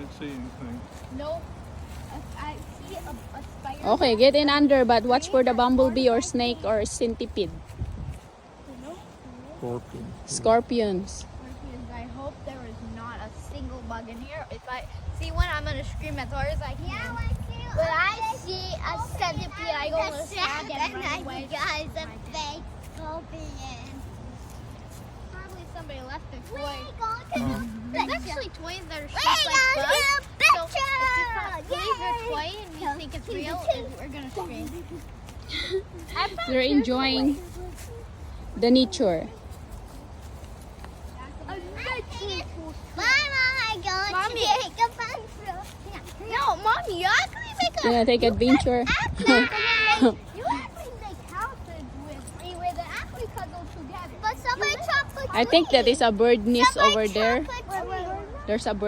don't see anything. No. I see a spider. Okay, get in under, but watch for the bumblebee or snake or centipede. Scorpion. Scorpions. I hope there is not a single bug in here. If I see one, I'm gonna scream as hard as I can. Yeah, When I see a centipede, I go to stand and run away. Guys, a fake scorpion. Probably somebody left their We toy. going to the There's picture. actually toys that are We shaped like going bugs. to the So if picture. you believe your toy and you think it's real, we're gonna scream. They're enjoying the nature. Mama, I'm going Mommy. to take a picture. No, Mommy, you actually make You wanna take adventure? you actually make houses with they actually cuddle together. But somebody chocolate. I think that is a bird nest over there. Chocolate. There's a bird.